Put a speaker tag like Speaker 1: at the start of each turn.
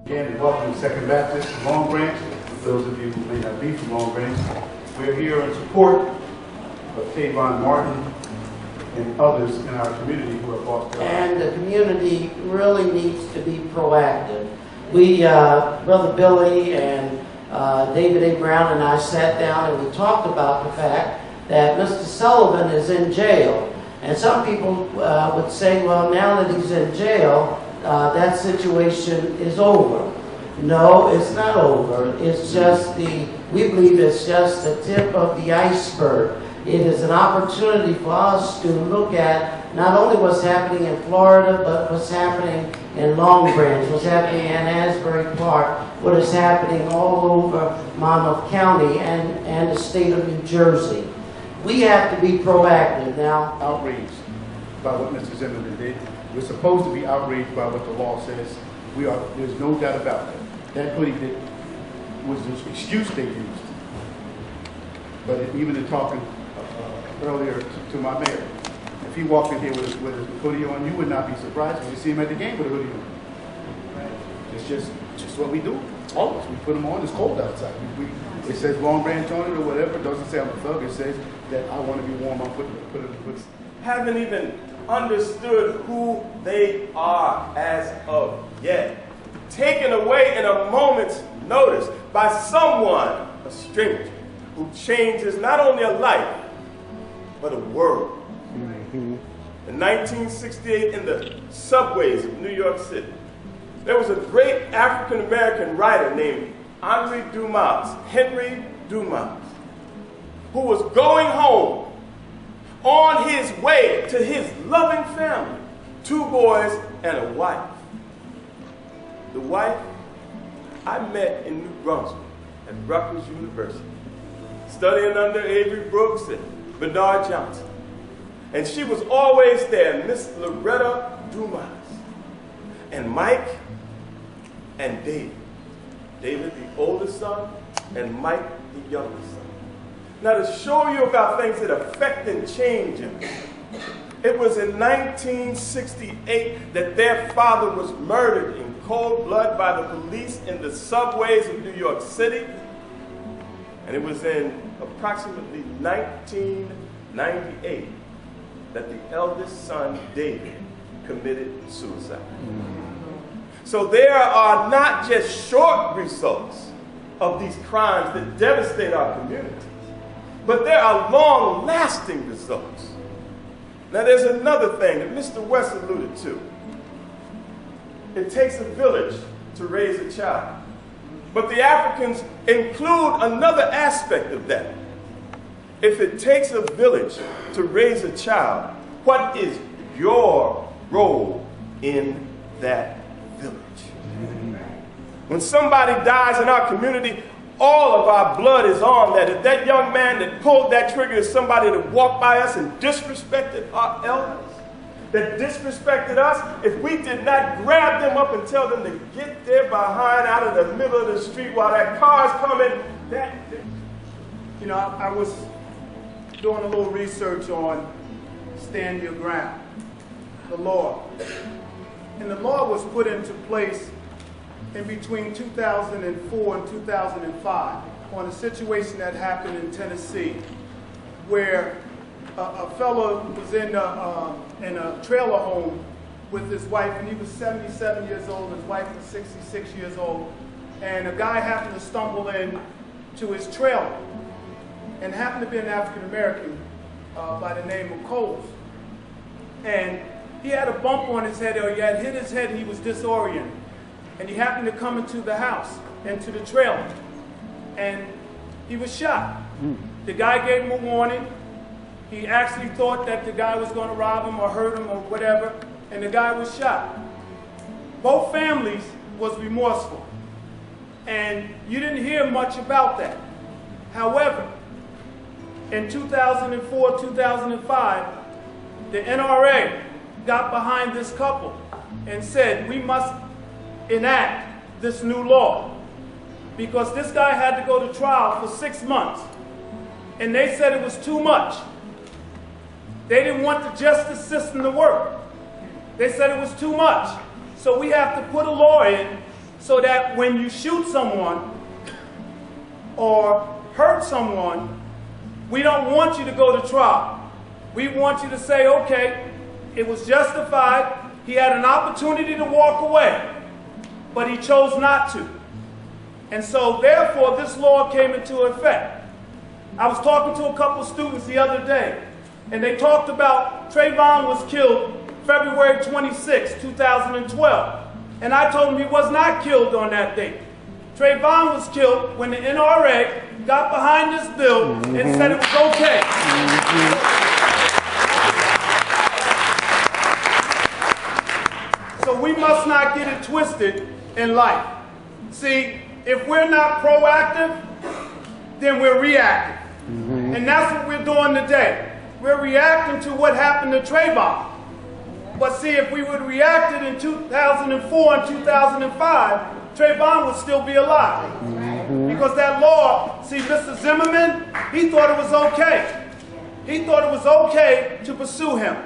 Speaker 1: Again, welcome to Second Baptist Long Branch. For those of you who may not be from Long Branch, we're here in support of Trayvon Martin and others in our community who are lost.
Speaker 2: And the community really needs to be proactive. We, Brother Billy and David A. Brown and I sat down and we talked about the fact that Mr. Sullivan is in jail. And some people would say, well, now that he's in jail, that situation is over. No, it's not over. It's just we believe it's just the tip of the iceberg. It is an opportunity for us to look at not only what's happening in Florida, but what's happening in Long Branch, what's happening in Asbury Park, what is happening all over Monmouth County and the state of New Jersey. We have to be proactive now.
Speaker 1: Outraged by what Mr. Zimmerman did. We're supposed to be outraged by what the law says. There's no doubt about that. That plea was the excuse they used. But even in talking earlier to my mayor, if he walked in here with a hoodie on, you would not be surprised when you see him at the game with a hoodie on. Right? It's just what we do. Always. We put them on. It's cold outside. It says Long Branch on it or whatever. It doesn't say I'm a thug. It says that I want to be warm. I'll put it.
Speaker 3: Haven't even understood who they are as of yet. Taken away in a moment's notice by someone, a stranger, who changes not only a life, but a world. In 1968, in the subways of New York City, there was a great African-American writer named Henry Dumas, who was going home on his way to his loving family, 2 boys and a wife. The wife I met in New Brunswick at Rutgers University, studying under Avery Brooks and Bernard Johnson. And she was always there, Miss Loretta Dumas, and Mike and David. David, the oldest son, and Mike, the youngest son. Now, to show you about things that affect and change him, it was in 1968 that their father was murdered in cold blood by the police in the subways of New York City. And it was in approximately 1998 that the eldest son, David, committed suicide. So there are not just short results of these crimes that devastate our communities, but there are long-lasting results. Now there's another thing that Mr. West alluded to. It takes a village to raise a child. But the Africans include another aspect of that. If it takes a village to raise a child, what is your role in that village? When somebody dies in our community, all of our blood is on that. If that young man that pulled that trigger is somebody that walked by us and disrespected our elders, that disrespected us, if we did not grab them up and tell them to get their behind out of the middle of the street while that car's coming,
Speaker 4: you know, I was doing a little research on Stand Your Ground, the law. And the law was put into place in between 2004 and 2005 on a situation that happened in Tennessee where a fellow was in a trailer home with his wife, and he was 77 years old, his wife was 66 years old, and a guy happened to stumble in to his trailer and happened to be an African-American by the name of Coles. And he had a bump on his head, or he had hit his head, and he was disoriented. And he happened to come into the house, into the trailer, and he was shot. The guy gave him a warning. He actually thought that the guy was going to rob him or hurt him or whatever, and the guy was shot. Both families was remorseful, and you didn't hear much about that. However, in 2004, 2005, the NRA got behind this couple and said, we must enact this new law, because this guy had to go to trial for 6 months, and they said it was too much. They didn't want the justice system to work. They said it was too much. So we have to put a law in so that when you shoot someone or hurt someone, we don't want you to go to trial. We want you to say, okay, it was justified. He had an opportunity to walk away, but he chose not to. And so, therefore, this law came into effect. I was talking to a couple students the other day, and they talked about Trayvon was killed February 26, 2012. And I told them he was not killed on that date. Trayvon was killed when the NRA got behind this bill and said it was okay. So we must not get it twisted in life. See, if we're not proactive, then we're reactive. And that's what we're doing today. We're reacting to what happened to Trayvon. But see, if we would have reacted in 2004 and 2005, Trayvon would still be alive. Because that law, see, Mr. Zimmerman, he thought it was okay. He thought it was okay to pursue him.